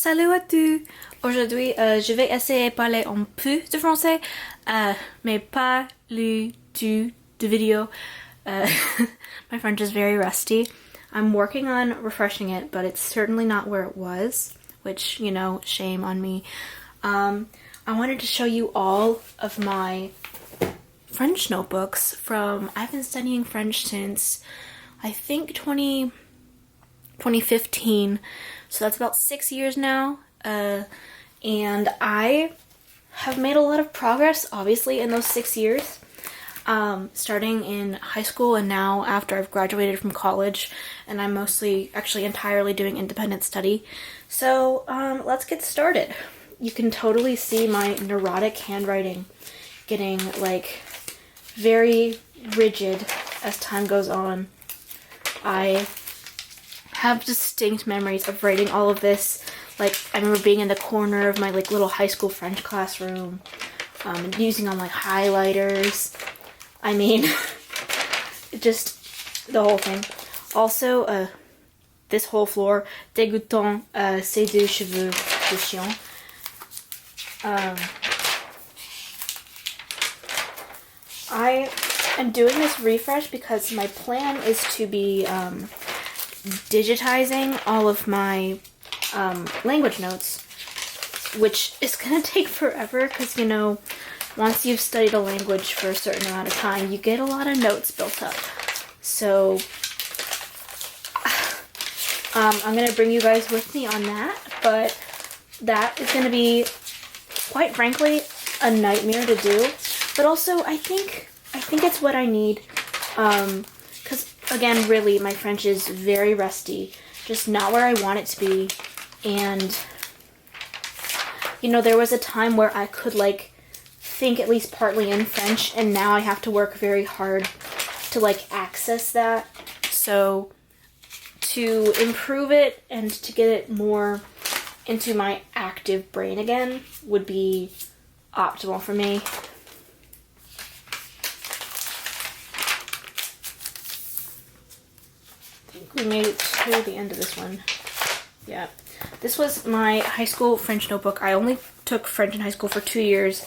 Salut à tous! Aujourd'hui, je vais essayer de parler un peu de français, mais pas le tout de vidéo. My French is very rusty. I'm working on refreshing it, but it's certainly not where it was, which, you know, shame on me. I wanted to show you all of my French notebooks I've been studying French since, I think, 2015, so that's about 6 years now, and I have made a lot of progress, obviously, in those 6 years, starting in high school and now after I've graduated from college, and I'm actually entirely doing independent study. So let's get started. You can totally see my neurotic handwriting getting, like, very rigid as time goes on. I have distinct memories of writing all of this. Like, I remember being in the corner of my, like, little high school French classroom, and using all my highlighters. I mean, just the whole thing. Also, this whole floor, dégoûtant, ces deux cheveux de chien. I am doing this refresh because my plan is to be digitizing all of my language notes, which is gonna take forever because, you know, once you've studied a language for a certain amount of time, you get a lot of notes built up. So I'm gonna bring you guys with me on that, but that is gonna be, quite frankly, a nightmare to do. But also, I think it's what I need, because, again, really, my French is very rusty, just not where I want it to be, and, you know, there was a time where I could, like, think at least partly in French, and now I have to work very hard to, like, access that. So to improve it and to get it more into my active brain again would be optimal for me. I think we made it to the end of this one. Yeah. This was my high school French notebook. I only took French in high school for 2 years.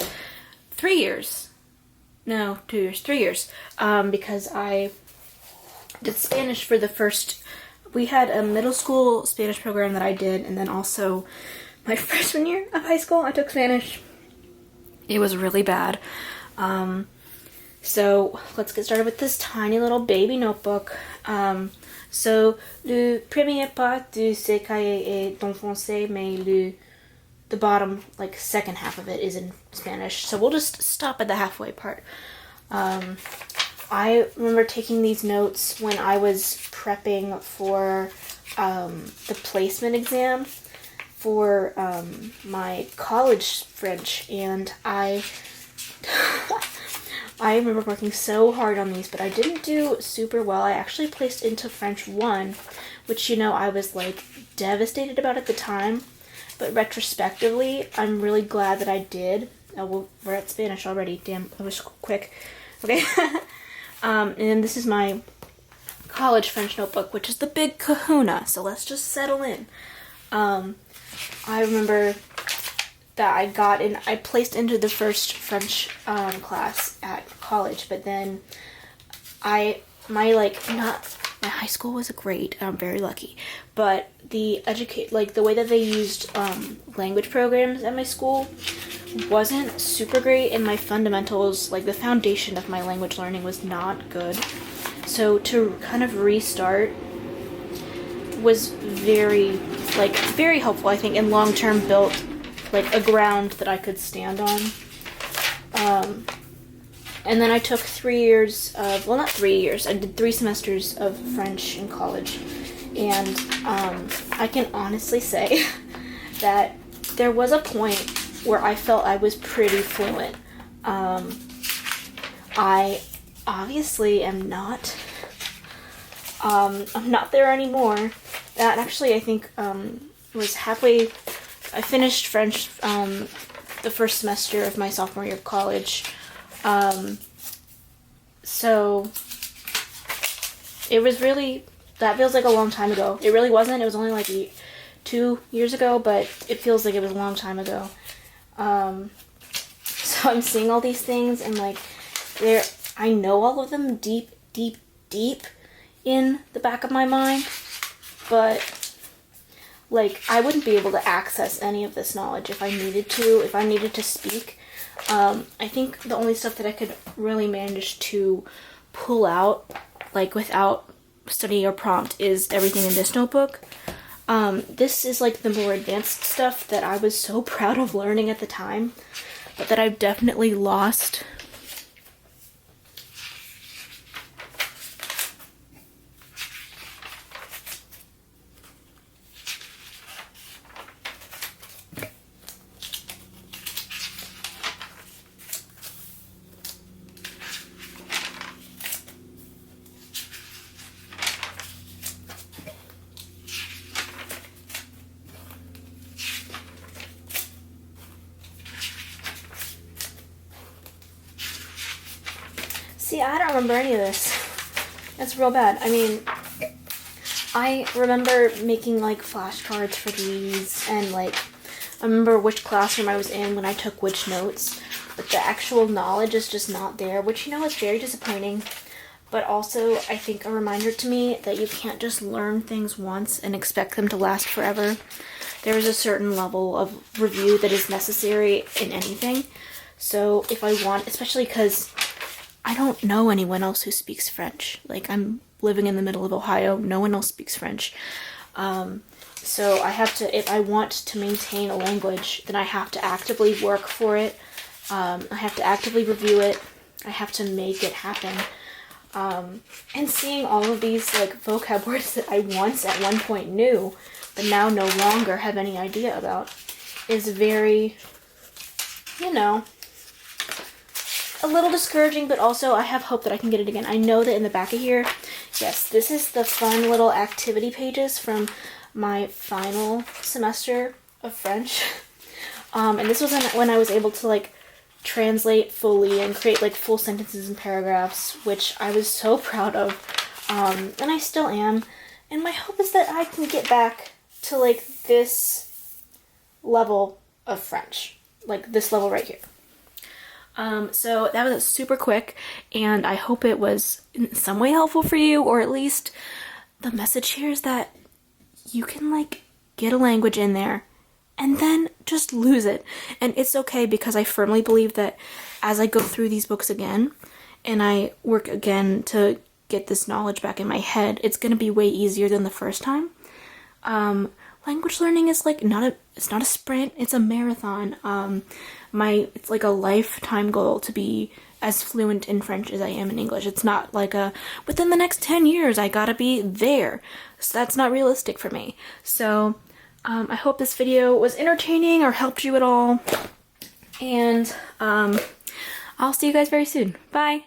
3 years. No, 2 years. 3 years. Because I did Spanish for the first... We had a middle school Spanish program that I did, and then also my freshman year of high school, I took Spanish. It was really bad. So let's get started with this tiny little baby notebook. So, le premier part de ce cahier est en français, mais the bottom, like, second half of it is in Spanish. So we'll just stop at the halfway part. I remember taking these notes when I was prepping for the placement exam for my college French, and I remember working so hard on these, but I didn't do super well. I actually placed into French 1, which, you know, I was, like, devastated about at the time, but retrospectively, I'm really glad that I did. Oh, well, we're at Spanish already. Damn, that was quick. Okay. And then this is my college French notebook, which is the big kahuna, so let's just settle in. I remember that I placed into the first French class at college, but then my high school was great, I'm very lucky, but the way that they used language programs at my school wasn't super great, and my fundamentals, like the foundation of my language learning, was not good. So to kind of restart was very helpful, I think, and long-term built, like, a ground that I could stand on. And then I took 3 years of, well, not 3 years, I did 3 semesters of French in college, and I can honestly say that there was a point where I felt I was pretty fluent. I obviously am not. I'm not there anymore. That actually, I think, was halfway. I finished French the first semester of my sophomore year of college. So it was really, that feels like a long time ago. It really wasn't. It was only like 2 years ago, but it feels like it was a long time ago. So I'm seeing all these things and like I know all of them deep in the back of my mind, but like I wouldn't be able to access any of this knowledge if I needed to speak. I think the only stuff that I could really manage to pull out like without study or prompt is everything in this notebook. This is like the more advanced stuff that I was so proud of learning at the time, but that I've definitely lost. See, I don't remember any of this. That's real bad. I mean, I remember making like flashcards for these, and like I remember which classroom I was in when I took which notes, but the actual knowledge is just not there, which, you know, is very disappointing. But also, I think a reminder to me that you can't just learn things once and expect them to last forever. There is a certain level of review that is necessary in anything. So if I want, especially because I don't know anyone else who speaks French. Like, I'm living in the middle of Ohio. No one else speaks French. So I have to, if I want to maintain a language, then I have to actively work for it. I have to actively review it. I have to make it happen. And seeing all of these, like, vocab words that I once at one point knew, but now no longer have any idea about, is very, you know, a little discouraging, but also I have hope that I can get it again. I know that in the back of here, yes, this is the fun little activity pages from my final semester of French. And this was when I was able to like translate fully and create like full sentences and paragraphs, which I was so proud of. And I still am. And my hope is that I can get back to like this level of French, like this level right here. So that was super quick, and I hope it was in some way helpful for you, or at least the message here is that you can like get a language in there and then just lose it. And it's okay, because I firmly believe that as I go through these books again and I work again to get this knowledge back in my head, it's going to be way easier than the first time. Language learning is like it's not a sprint, it's a marathon. It's like a lifetime goal to be as fluent in French as I am in English. It's not like within the next 10 years I gotta be there. So that's not realistic for me. So I hope this video was entertaining or helped you at all. And I'll see you guys very soon. Bye!